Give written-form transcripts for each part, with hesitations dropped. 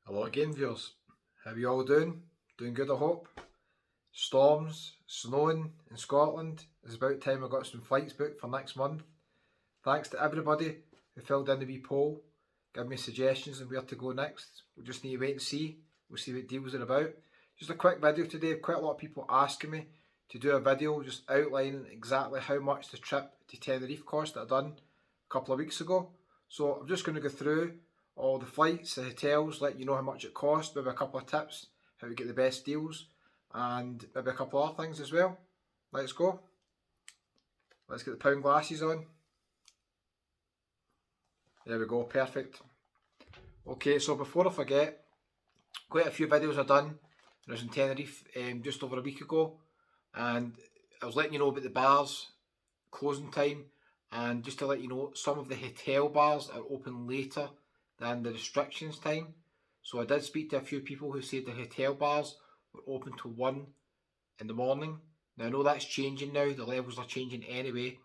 Hello again, viewers. How are you all doing? Doing good, I hope. Storms, snowing in Scotland. It's about time I got some flights booked for next month. Thanks to everybody who filled in the wee poll, give me suggestions on where to go next. We'll just need to wait and see. We'll see what deals are about. Just a quick video today. Quite a lot of people asking me to do a video just outlining exactly how much the trip to Tenerife cost that I done a couple of weeks ago. So I'm just going to go through all the flights, the hotels, let you know how much it cost, maybe a couple of tips, how to get the best deals, and maybe a couple of other things as well. Let's go. Let's get the pound glasses on. There we go, perfect. Okay, so before I forget, quite a few videos I've done when I was in Tenerife just over a week ago, and I was letting you know about the bars, closing time, and just to let you know, some of the hotel bars are open later than the restrictions time. So I did speak to a few people who said the hotel bars were open till 1 in the morning. Now I know that's changing now, the levels are changing anyway,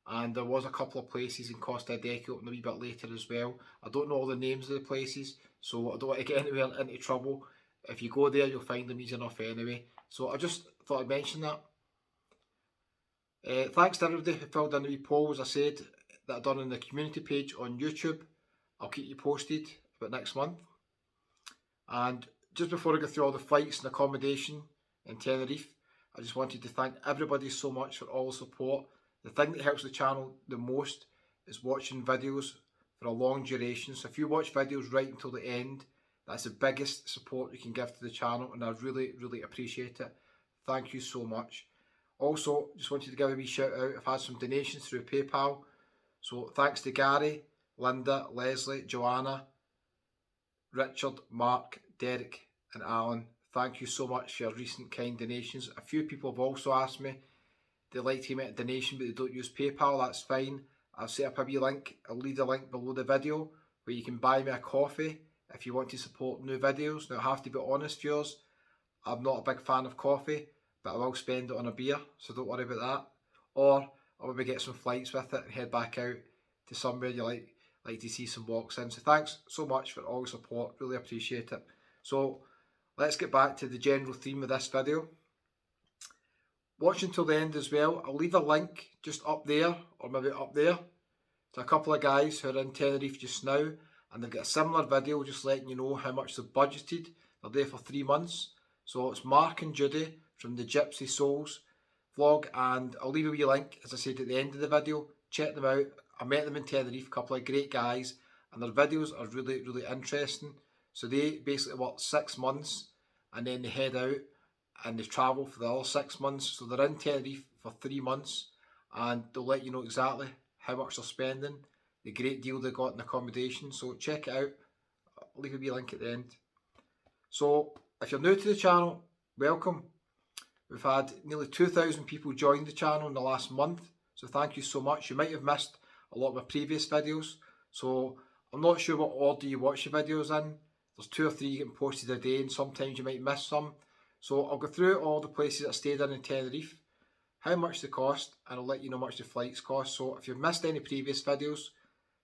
and there was a couple of places in Costa Deca open a wee bit later as well. I don't know all the names of the places, so I don't want to get anywhere into trouble. If you go there, you'll find them easy enough anyway. So I just thought I'd mention that. Thanks to everybody who filled in the wee poll, as I said, that I've done on the community page on YouTube. I'll keep you posted about next month. And just before I go through all the flights and accommodation in Tenerife, I just wanted to thank everybody so much for all the support. The thing that helps the channel the most is watching videos for a long duration. So if you watch videos right until the end, that's the biggest support you can give to the channel, and I really, really appreciate it. Thank you so much. Also, just wanted to give a wee shout out. I've had some donations through PayPal. So thanks to Gary, Linda, Leslie, Joanna, Richard, Mark, Derek and Alan. Thank you so much for your recent kind donations. A few people have also asked me they like to make a donation but they don't use PayPal. That's fine. I've set up a wee link. I'll leave the link below the video where you can buy me a coffee if you want to support new videos. Now I have to be honest, viewers, I'm not a big fan of coffee, but I will spend it on a beer, so don't worry about that. Or I'll maybe get some flights with it and head back out to somewhere you like to see some walks in. So thanks so much for all the support, really appreciate it. So let's get back to the general theme of this video. Watch until the end as well. I'll leave a link just up there, or maybe up there, to a couple of guys who are in Tenerife just now, and they've got a similar video just letting you know how much they've budgeted. They're there for 3 months. So it's Mark and Judy from the Gypsy Souls vlog, and I'll leave a wee link, as I said, at the end of the video. Check them out. I met them in Tenerife, a couple of great guys, and their videos are really, really interesting. So they basically work 6 months, and then they head out and they travel for the other 6 months. So they're in Tenerife for 3 months, and they'll let you know exactly how much they're spending, the great deal they got in accommodation. So check it out. I'll leave a wee link at the end. So if you're new to the channel, welcome. We've had nearly 2,000 people join the channel in the last month, so thank you so much. You might have missed a lot of my previous videos, so I'm not sure what order you watch your videos in. There's 2 or 3 getting posted a day, and sometimes you might miss some. So I'll go through all the places I stayed in Tenerife, how much they cost, and I'll let you know how much the flights cost. So if you've missed any previous videos,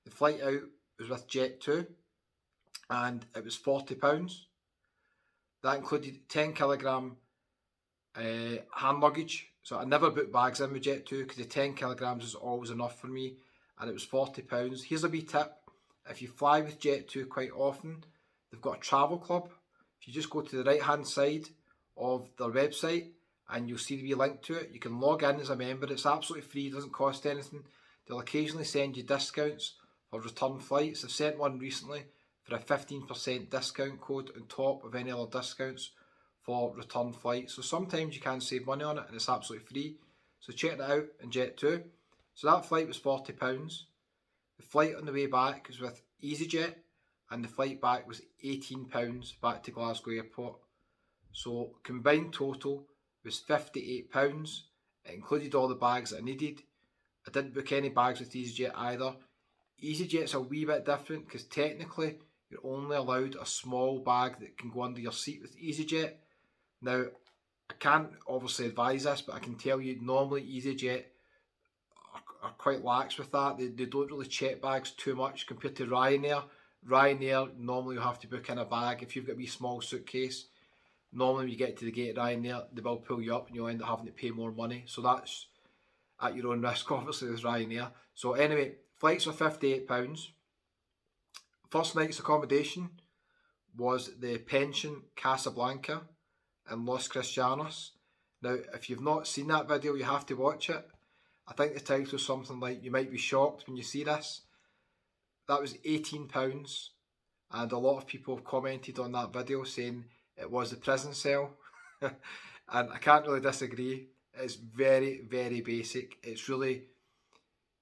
the flight out was with Jet2, and it was £40. That included 10 kilogram hand luggage, so I never put bags in with Jet2 because the 10 kilograms is always enough for me, and it was £40. Here's a wee tip: if you fly with Jet2 quite often, they've got a travel club. If you just go to the right hand side of their website and you'll see the wee link to it, you can log in as a member. It's absolutely free, it doesn't cost anything. They'll occasionally send you discounts for return flights. They've sent one recently for a 15% discount code on top of any other discounts for return flights. So sometimes you can save money on it and it's absolutely free. So check that out in Jet2. So that flight was £40. The flight on the way back was with EasyJet, and the flight back was £18 back to Glasgow Airport. So combined total was £58. It included all the bags that I needed. I didn't book any bags with EasyJet either. EasyJet's a wee bit different because technically you're only allowed a small bag that can go under your seat with EasyJet. Now, I can't obviously advise this, but I can tell you normally EasyJet are quite lax with that. They don't really check bags too much compared to Ryanair, Ryanair, normally you have to book in a bag. If you've got a wee small suitcase, normally when you get to the gate of Ryanair, they will pull you up and you'll end up having to pay more money. So that's at your own risk, obviously, with Ryanair. So anyway, flights were £58. First night's accommodation was the Pension Casablanca in Los Cristianos. Now, if you've not seen that video, you have to watch it. I think the title is something like, "You might be shocked when you see this." That was £18, and a lot of people have commented on that video saying it was the prison cell. And I can't really disagree. It's very, very basic. It's really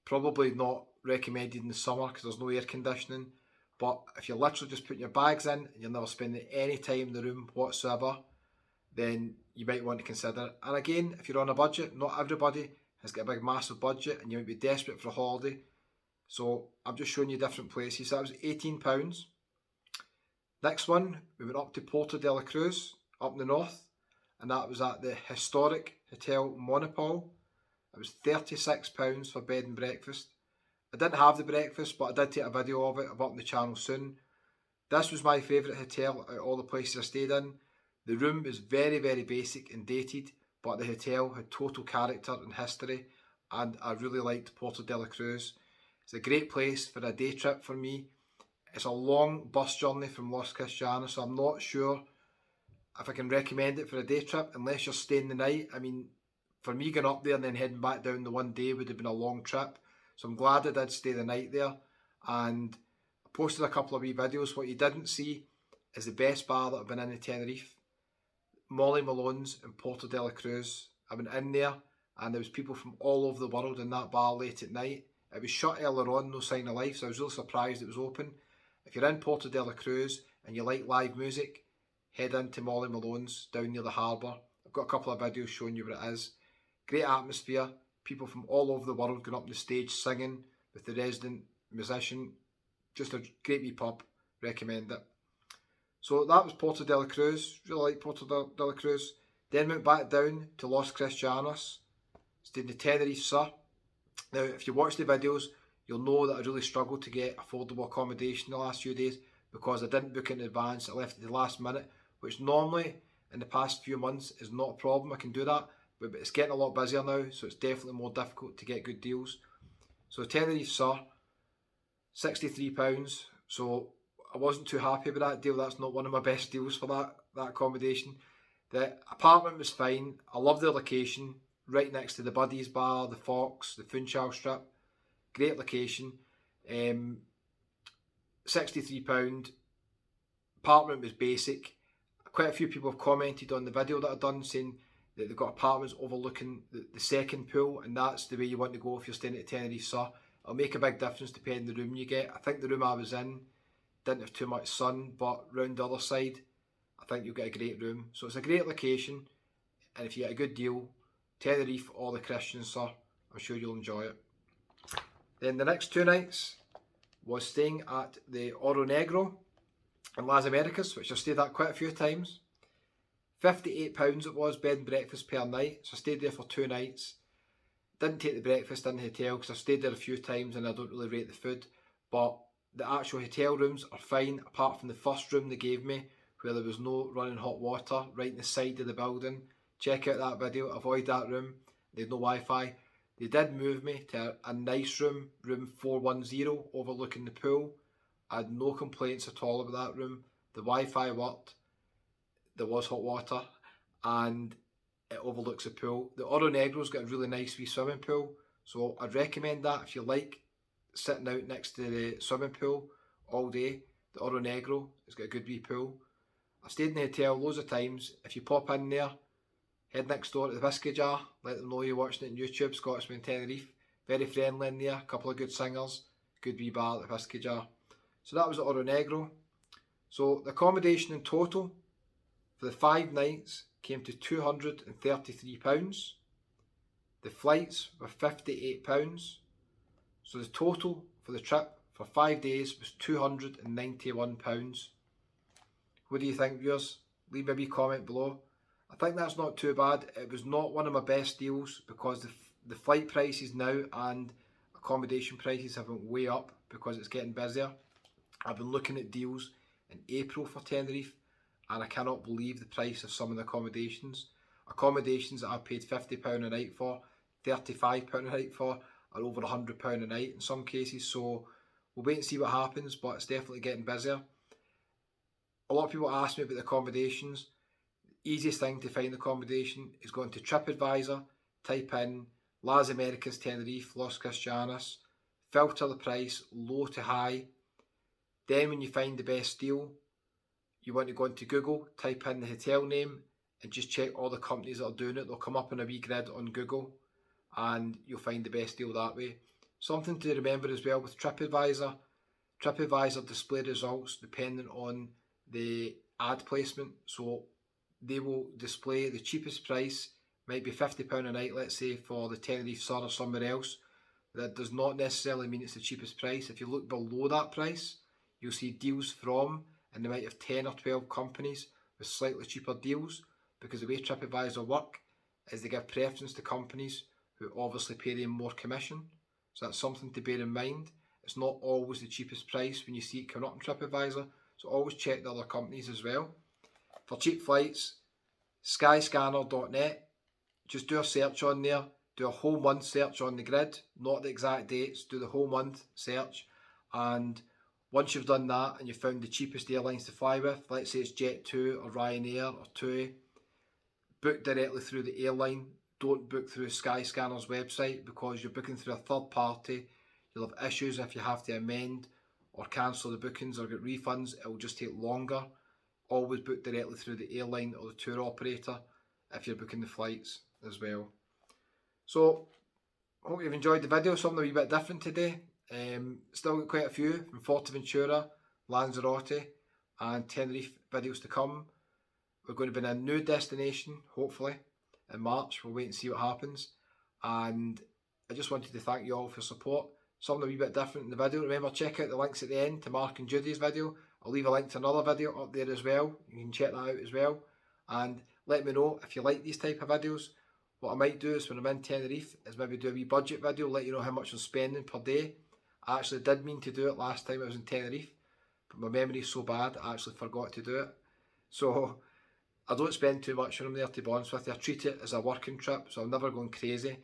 probably not recommended in the summer because there's no air conditioning. But if you're literally just putting your bags in and you're never spending any time in the room whatsoever, then you might want to consider it. And again, if you're on a budget, not everybody has got a big massive budget and you might be desperate for a holiday. So I'm just showing you different places. So that was £18. Next one, we went up to Porto de la Cruz, up in the north, and that was at the historic Hotel Monopole. It was £36 for bed and breakfast. I didn't have the breakfast, but I did take a video of it. I'll up on the channel soon. This was my favourite hotel out of all the places I stayed in. The room was very, very basic and dated, but the hotel had total character and history, and I really liked Porto de la Cruz. It's a great place for a day trip for me. It's a long bus journey from Los Cristianos, so I'm not sure if I can recommend it for a day trip unless you're staying the night. I mean, for me going up there and then heading back down the one day would have been a long trip. So I'm glad I did stay the night there. And I posted a couple of wee videos. What you didn't see is the best bar that I've been in Tenerife. Molly Malone's in Porto de la Cruz. I went in there and there was people from all over the world in that bar late at night. It was shut earlier on, no sign of life, so I was really surprised it was open. If you're in Porto de la Cruz and you like live music, head into Molly Malone's down near the harbour. I've got a couple of videos showing you where it is. Great atmosphere, people from all over the world going up on the stage singing with the resident musician. Just a great wee pub, recommend it. So that was Porto de la Cruz, really like Porto de la Cruz. Then went back down to Los Cristianos, stayed in the Tenerife Sur. Now, if you watch the videos, you'll know that I really struggled to get affordable accommodation the last few days because I didn't book in advance. I left at the last minute, which normally in the past few months is not a problem. I can do that, but it's getting a lot busier now, so it's definitely more difficult to get good deals. So Tenerife Sur, £63. So I wasn't too happy with that deal. That's not one of my best deals for that accommodation. The apartment was fine. I love the location, right next to the Buddies Bar, the Fox, the Funchal Strip. Great location. £63. Apartment was basic. Quite a few people have commented on the video that I've done saying that they've got apartments overlooking the second pool, and that's the way you want to go if you're staying at Tenerife Sur. It'll make a big difference depending on the room you get. I think the room I was in didn't have too much sun, but round the other side, I think you'll get a great room. So it's a great location, and if you get a good deal, Tenerife or the Christian Sur, I'm sure you'll enjoy it. Then the next 2 nights was staying at the Oro Negro in Las Americas, which I've stayed at quite a few times. £58 it was, bed and breakfast per night, so I stayed there for 2 nights. Didn't take the breakfast in the hotel because I've stayed there a few times and I don't really rate the food, but the actual hotel rooms are fine, apart from the first room they gave me where there was no running hot water right in the side of the building. Check out that video, avoid that room, they had no Wi-Fi. They did move me to a nice room, room 410, overlooking the pool. I had no complaints at all about that room. The Wi-Fi worked, there was hot water, and it overlooks the pool. The Oro Negro's got a really nice wee swimming pool, so I'd recommend that if you like sitting out next to the swimming pool all day. The Oro Negro has got a good wee pool. I've stayed in the hotel loads of times. If you pop in there, head next door to the Whiskey Jar, let them know you're watching it on YouTube, Scotsman Tenerife. Very friendly in there, a couple of good singers, good wee bar at the Whiskey Jar. So that was at Oro Negro. So the accommodation in total for the 5 nights came to £233. The flights were £58. So the total for the trip for 5 days was £291. What do you think, viewers? Leave me a wee comment below. I think that's not too bad. It was not one of my best deals because the flight prices now and accommodation prices have went way up because it's getting busier. I've been looking at deals in April for Tenerife, and I cannot believe the price of some of the accommodations. Accommodations that I paid £50 a night for, £35 a night for, are over £100 a night in some cases. So we'll wait and see what happens, but it's definitely getting busier. A lot of people ask me about the accommodations. The easiest thing to find accommodation is going to TripAdvisor, type in Las Americas Tenerife, Los Cristianos, filter the price low to high. Then when you find the best deal, you want to go into Google, type in the hotel name, and just check all the companies that are doing it. They'll come up in a wee grid on Google, and you'll find the best deal that way. Something to remember as well with TripAdvisor, TripAdvisor display results depending on the ad placement. So they will display the cheapest price, might be £50 a night, let's say, for the Tenerife Sur or somewhere else. That does not necessarily mean it's the cheapest price. If you look below that price, you'll see deals from, and they might have 10 or 12 companies with slightly cheaper deals, because the way TripAdvisor work is they give preference to companies who obviously pay them more commission. So that's something to bear in mind. It's not always the cheapest price when you see it coming up on TripAdvisor, so always check the other companies as well. For cheap flights, skyscanner.net, just do a search on there, do a whole month search on the grid, not the exact dates, do the whole month search, and once you've done that and you've found the cheapest airlines to fly with, let's say it's Jet2 or Ryanair or TUI, book directly through the airline. Don't book through Skyscanner's website, because you're booking through a third party. You'll have issues if you have to amend or cancel the bookings or get refunds. It will just take longer. Always book directly through the airline or the tour operator if you're booking the flights as well. So, hope you've enjoyed the video. Something a wee bit different today. Still got quite a few from Fuerteventura, Lanzarote and Tenerife videos to come. We're going to be in a new destination, hopefully, in March. We'll wait and see what happens. And I just wanted to thank you all for support. Something a wee bit different in the video. Remember, check out the links at the end to Mark and Judy's video. I'll leave a link to another video up there as well. You can check that out as well. And let me know if you like these type of videos. What I might do is when I'm in Tenerife is maybe do a wee budget video, let you know how much I'm spending per day. I actually did mean to do it last time I was in Tenerife, but my memory is so bad I actually forgot to do it. So I don't spend too much when I'm there, to be honest with you. I treat it as a working trip, so I'm never going crazy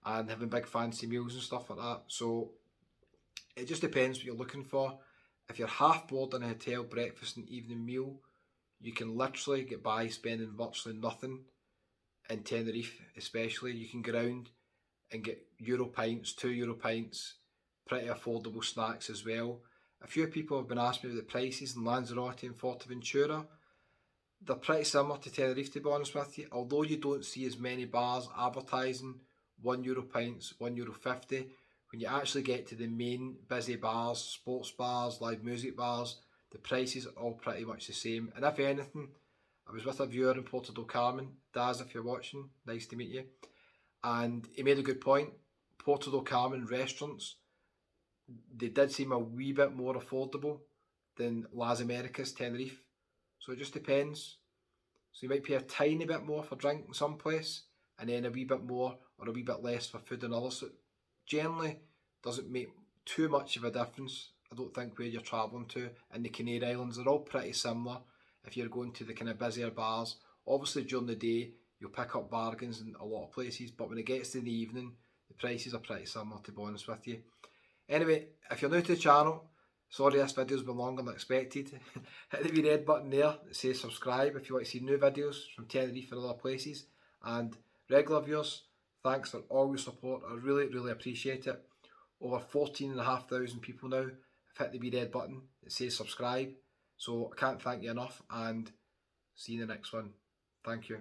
and having big fancy meals and stuff like that. So it just depends what you're looking for. If you're half board in a hotel breakfast and evening meal, you can literally get by spending virtually nothing in Tenerife. Especially, you can go around and get Euro pints, €2 pints, pretty affordable snacks as well. A few people have been asking me about the prices in Lanzarote and Fuerteventura. They're pretty similar to Tenerife, to be honest with you, although you don't see as many bars advertising €1 pints, €1.50. When you actually get to the main busy bars, sports bars, live music bars, the prices are all pretty much the same. And if anything, I was with a viewer in Porto del Carmen, Daz, if you're watching, nice to meet you, and he made a good point. Porto del Carmen restaurants, they did seem a wee bit more affordable than Las Americas Tenerife. So it just depends. So you might pay a tiny bit more for drink in some place, and then a wee bit more or a wee bit less for food and others. So generally doesn't make too much of a difference. I don't think where you're travelling to. In the Canary Islands, they're all pretty similar if you're going to the kind of busier bars. Obviously during the day you'll pick up bargains in a lot of places, but when it gets to the evening the prices are pretty similar, to be honest with you. Anyway, if you're new to the channel, sorry this video's been longer than expected. Hit the wee red button there that says subscribe if you want to see new videos from Tenerife and other places. And regular viewers, thanks for all your support. I really appreciate it. Over 14,500 people now have hit the wee red button that says subscribe. So I can't thank you enough, and see you in the next one. Thank you.